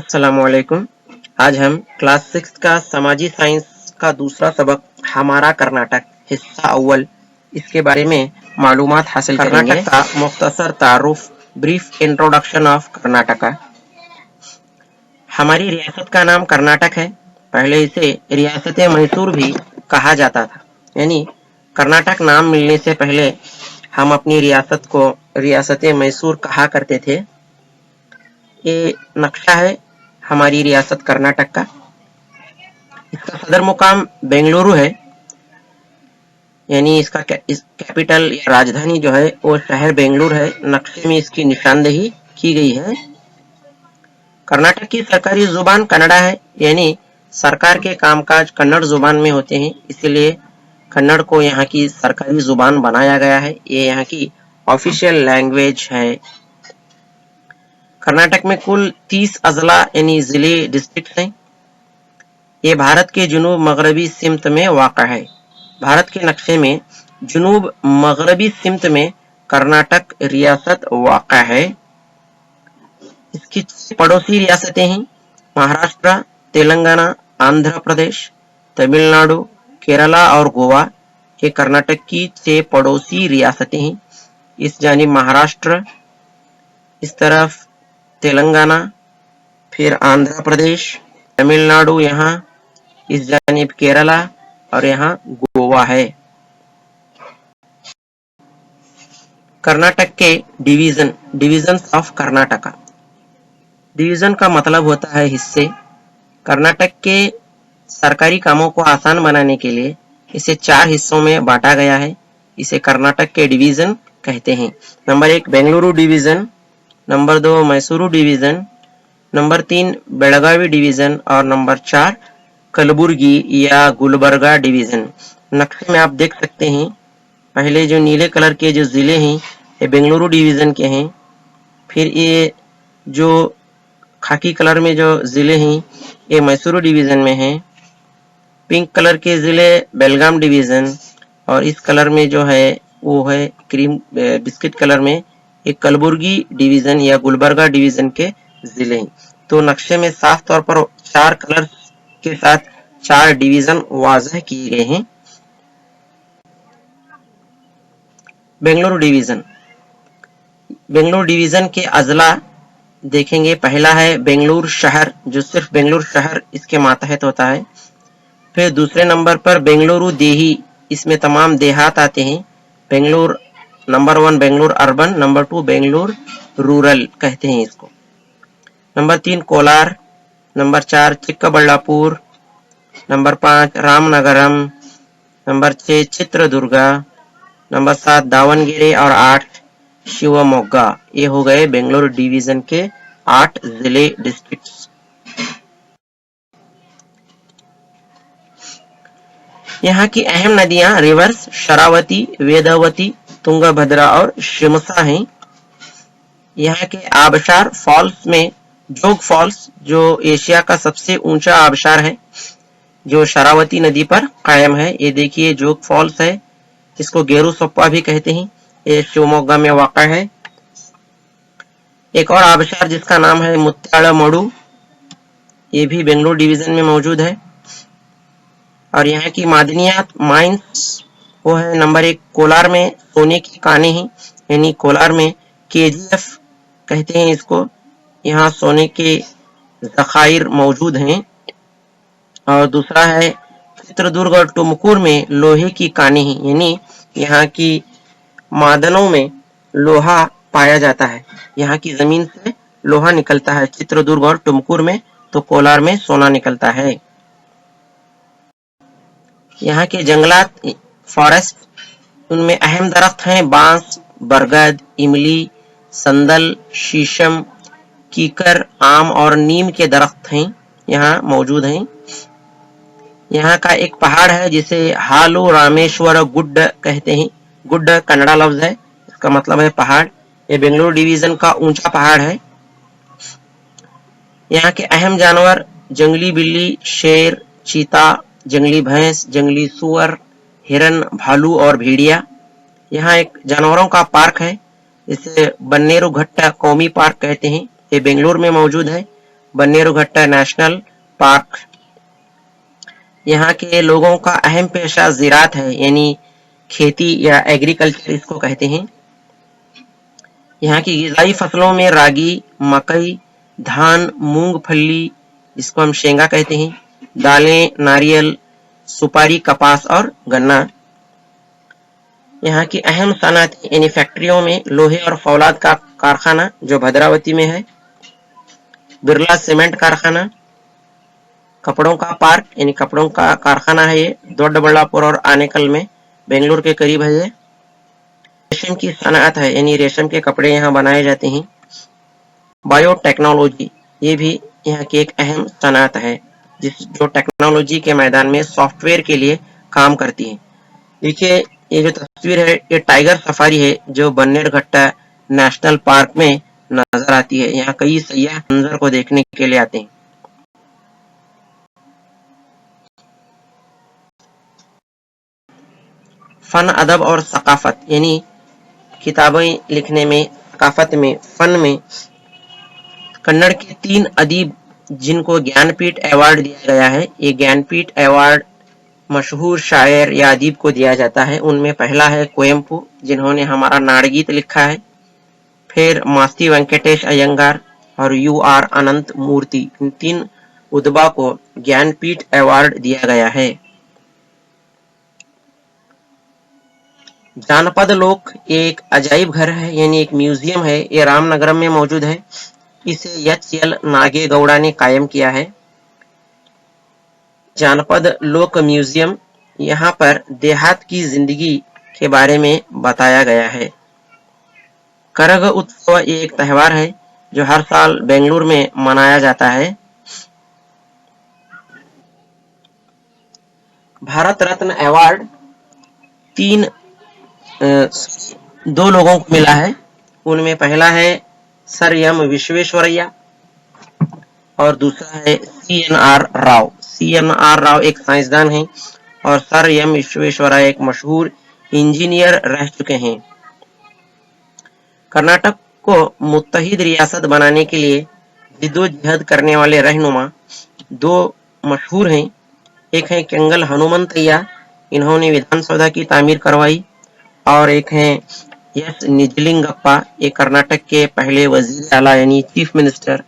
अस्सलामुअलैकुम। आज हम क्लास 6 का समाजी साइंस का दूसरा सबक हमारा कर्नाटक हिस्सा अव्वल इसके बारे में मालूमात हासिल करेंगे। कर्नाटक का मुख्तसर तारुफ, ब्रीफ इंट्रोडक्शन ऑफ कर्नाटका। हमारी रियासत का नाम कर्नाटक है। पहले इसे रियासत मैसूर भी कहा जाता था, यानी कर्नाटक नाम मिलने से पहले हम अपनी रियासत को रियासत मैसूर कहा करते थे। ये नक्शा है हमारी रियासत कर्नाटक का। इसका सदर मुकाम बेंगलुरु है, यानी इसका कैपिटल या राजधानी जो है वो शहर बेंगलुरु है। नक्शे में इसकी निशानदेही की गई है। कर्नाटक की सरकारी जुबान कन्नड़ा है, यानी सरकार के कामकाज कन्नड़ जुबान में होते हैं, इसलिए कन्नड़ को यहाँ की सरकारी जुबान बनाया गया है। ये यहाँ की ऑफिशियल लैंग्वेज है। कर्नाटक में कुल 30 अजला यानी जिले डिस्ट्रिक्ट हैं। ये भारत के जुनूब मगरबी सिमत में वाक़ा है। भारत के नक्शे में जुनूब मगरबी सिमत में कर्नाटक रियासत वाक़ा है। इसकी पड़ोसी रियासतें हैं महाराष्ट्र, तेलंगाना, आंध्र प्रदेश, तमिलनाडु, केरला और गोवा। ये कर्नाटक की 6 पड़ोसी रियासतें हैं। इस जानिब महाराष्ट्र, इस तरफ तेलंगाना, फिर आंध्र प्रदेश, तमिलनाडु, यहाँ इस जानिब केरला और यहाँ गोवा है। कर्नाटक के डिवीजन ऑफ कर्नाटका। डिवीजन का मतलब होता है हिस्से। कर्नाटक के सरकारी कामों को आसान बनाने के लिए इसे 4 हिस्सों में बांटा गया है। इसे कर्नाटक के डिवीजन कहते हैं। Number 1 Bengaluru division, number 2 Mysuru division, number 3 Belagavi division और नंबर 4 कलबुर्गी या गुलबर्गा डिवीजन। नक्शे में आप देख सकते हैं, पहले जो नीले कलर के जो जिले हैं ये बेंगलुरु डिवीजन के हैं। फिर ये जो खाकी कलर में जो जिले हैं ये मैसूरू डिवीजन में हैं। पिंक कलर के जिले बेलगाम डिवीजन और इस कलर में जो है वो है क्रीम बिस्किट कलर में ये कलबुर्गी डिवीजन या गुलबर्गा डिवीजन के जिले हैं। तो नक्शे में साफ तौर पर 4 कलर के साथ 4 डिवीजन वाज़ह किए गए हैं। बेंगलुरु डिवीजन के अजला देखेंगे। पहला है बेंगलुरु शहर, जो सिर्फ बेंगलुरु शहर इसके मातहत होता है। फिर दूसरे नंबर पर बेंगलुरु देही, इसमें तमाम देहात आते हैं। Bengaluru number 1 Bengaluru urban, number 2 Bengaluru rural कहते हैं इसको। Number 3 Kolar, number 4 Chikkaballapur, number 5 Ramanagaram, number 6 Chitradurga, number 7 Davangere और 8 शिवमोग्गा। ये हो गए बेंगलुरु डिवीजन के 8 जिले डिस्ट्रिक्ट्स। यहाँ की अहम नदियां रिवर्स शरावती, वेदावती, तुंगभद्रा और शिमसा हैं। यहाँ के आबशार फॉल्स में जोग फॉल्स, जो एशिया का सबसे ऊंचा आबशार है, जो शरावती नदी पर कायम है। ये देखिए जोग फॉल्स है, इसको गेरू सोप्पा भी कहते हैं। ये शिवमोग्गा में वाक़ा है। एक और आबशार जिसका नाम है मुत्यालमडु, ये भी बेंगलुरु डिवीजन में मौजूद है। और यहाँ की मादनियात माइंस वो है नंबर 1 कोलार में सोने की कानें हैं, यानी कोलार में KGF कहते हैं इसको। यहाँ सोने के ज़खायर मौजूद हैं। और दूसरा है चित्रदुर्ग और टुमकुर में लोहे की कानें हैं, यानी यहाँ की मादनों में लोहा पाया जाता है। यहाँ की जमीन से लोहा निकलता है चित्रदुर्ग और टुमकुर में, तो कोलार में सोना निकलता है। यहाँ के जंगलात फॉरेस्ट, उनमें अहम दरख्त हैं बांस, बरगद, इमली, संदल, शीशम, कीकर, आम और नीम के दरख्त हैं यहाँ मौजूद हैं। यहाँ का एक पहाड़ है जिसे हालू रामेश्वर गुड्ड कहते हैं। गुड्ड कन्नड़ा लफ्ज है, इसका मतलब है पहाड़। ये बेंगलुरु डिवीजन का ऊंचा पहाड़ है। यहाँ के अहम जानवर जंगली बिल्ली, शेर, चीता, जंगली भैंस, जंगली सुअर, हिरन, भालू और भेड़िया। यहाँ एक जानवरों का पार्क है, इसे बन्नेरू घट्टा कौमी पार्क कहते हैं। ये बेंगलुरु में मौजूद है। बन्नेरुघट्टा नेशनल पार्क। यहाँ के लोगों का अहम पेशा ज़राअत है, यानी खेती या एग्रीकल्चर इसको कहते हैं। यहाँ की ग़िज़ाई फसलों में रागी, मकई, धान, मूंगफली, इसको हम शेंगा कहते हैं, दालें, नारियल, सुपारी, कपास और गन्ना। यहाँ की अहम सनअत यानी फैक्ट्रियों में लोहे और फौलाद का कारखाना जो भद्रावती में है, बिरला सीमेंट कारखाना, कपड़ों का पार्क यानी कपड़ों का कारखाना है ये दोड्डबल्लापुर और आनेकल में बेंगलुरु के करीब है ये। रेशम की सनअत है यानी रेशम के कपड़े यहाँ बनाए जाते हैं। बायोटेक्नोलॉजी ये भी यहाँ की एक अहम सनअत है जो टेक्नोलॉजी के मैदान में सॉफ्टवेयर के लिए काम करती है। देखिए ये जो तस्वीर है ये टाइगर सफारी है जो बन्नेरुघट्टा नेशनल पार्क में नजर आती है। यहाँ कई सयाह मंजर को देखने के लिए आते हैं। फन, अदब और सकाफत यानी किताबें लिखने में, सकाफत में, फन में कन्नड़ के 3 अदीब जिनको ज्ञानपीठ अवार्ड दिया गया है, ये ज्ञानपीठ अवार्ड मशहूर शायर या अदीब को दिया जाता है। उनमें पहला है कुवेम्पु जिन्होंने हमारा नाड़गीत लिखा है, फिर मास्ती वेंकटेश अयंगार और UR अनंत मूर्ति। इन 3 उदबा को ज्ञानपीठ अवार्ड दिया गया है। जानपद लोक एक अजाइब घर है यानी एक म्यूजियम है, ये रामनगरम में मौजूद है। इसे HL नागेगौड़ा ने कायम किया है। जानपद लोक म्यूजियम, यहाँ पर देहात की जिंदगी के बारे में बताया गया है। करग उत्सव ये एक त्योहार है जो हर साल बेंगलुरु में मनाया जाता है। भारत रत्न अवार्ड 2 लोगों को मिला है। उनमें पहला है सर एम विश्वेश्वरैया और दूसरा है CNR राव। CNR राव एक साइंसदान हैं और सर एम विश्वेश्वरैया एक मशहूर इंजीनियर रह चुके हैं। कर्नाटक को मुत्तहिद रियासत बनाने के लिए जिद्दोजहद करने वाले रहनुमा 2 मशहूर हैं। एक है केंगल हनुमंतैया, इन्होंने विधानसभा की तामीर करवाई, और एक हैं एस निजलिंगप्पा, ये कर्नाटक के पहले वजीर आला यानी चीफ मिनिस्टर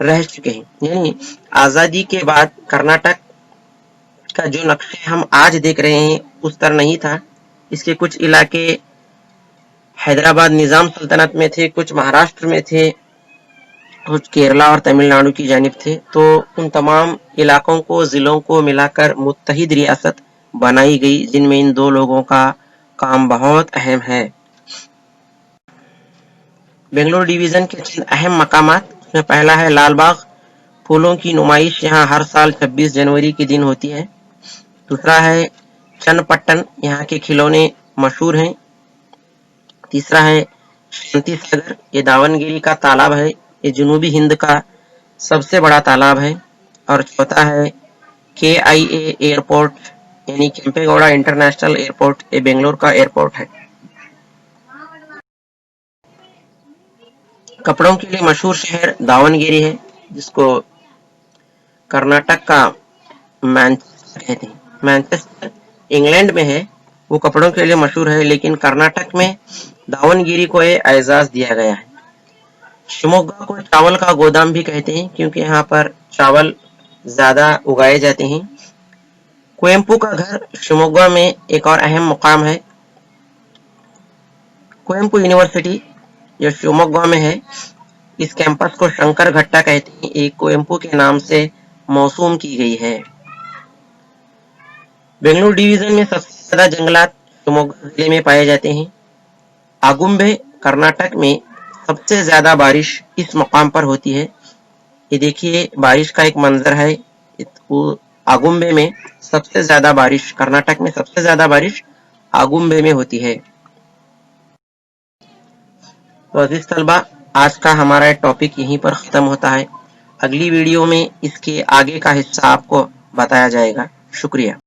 रह चुके हैं। यानी आजादी के बाद कर्नाटक का जो नक्शा हम आज देख रहे हैं उस तरह नहीं था। इसके कुछ इलाके हैदराबाद निजाम सल्तनत में थे, कुछ महाराष्ट्र में थे, कुछ केरला और तमिलनाडु की जानिब थे। तो उन तमाम इलाकों को, जिलों को मिलाकर मुत्तहिद रियासत बनाई गई, जिनमें इन 2 लोगों का काम बहुत अहम है। बेंगलुरु डिवीजन के चंद अहम मकामात, उसमें पहला है लाल बाग, फूलों की नुमाइश यहाँ हर साल 26 जनवरी के दिन होती है। दूसरा है चन्नपट्टन, यहाँ के खिलौने मशहूर हैं। तीसरा है शांति सागर, ये दावनगिरी का तालाब है, ये जनूबी हिंद का सबसे बड़ा तालाब है। और चौथा है KIA एयरपोर्ट यानी केम्पेगौड़ा इंटरनेशनल एयरपोर्ट, ये बेंगलुरु का एयरपोर्ट है। कपड़ों के लिए मशहूर शहर दावनगिरी है, जिसको कर्नाटक का मैनचेस्टर कहते हैं। मैनचेस्टर इंग्लैंड में है, वो कपड़ों के लिए मशहूर है, लेकिन कर्नाटक में दावनगिरी को ये एजाज दिया गया है। शिमोगा को चावल का गोदाम भी कहते हैं क्योंकि यहाँ पर चावल ज्यादा उगाए जाते हैं। कुवेम्पु का घर शिमोगा में एक और अहम मुकाम है। कुवेम्पु यूनिवर्सिटी जो शिवमोगा में है, इस कैंपस को शंकर घट्टा कहते हैं, एक कुवेम्पु के नाम से मौसूम की गई है। बेंगलुरु डिवीजन में सबसे ज्यादा जंगलात शिवमोगा जिले में पाए जाते हैं। आगुम्बे कर्नाटक में सबसे ज्यादा बारिश इस मुकाम पर होती है। ये देखिए बारिश का एक मंजर है। आगुम्बे में सबसे ज्यादा बारिश, कर्नाटक में सबसे ज्यादा बारिश आगुम्बे में होती है। तो अजीज तलबा, आज का हमारा टॉपिक यहीं पर खत्म होता है। अगली वीडियो में इसके आगे का हिस्सा आपको बताया जाएगा। शुक्रिया।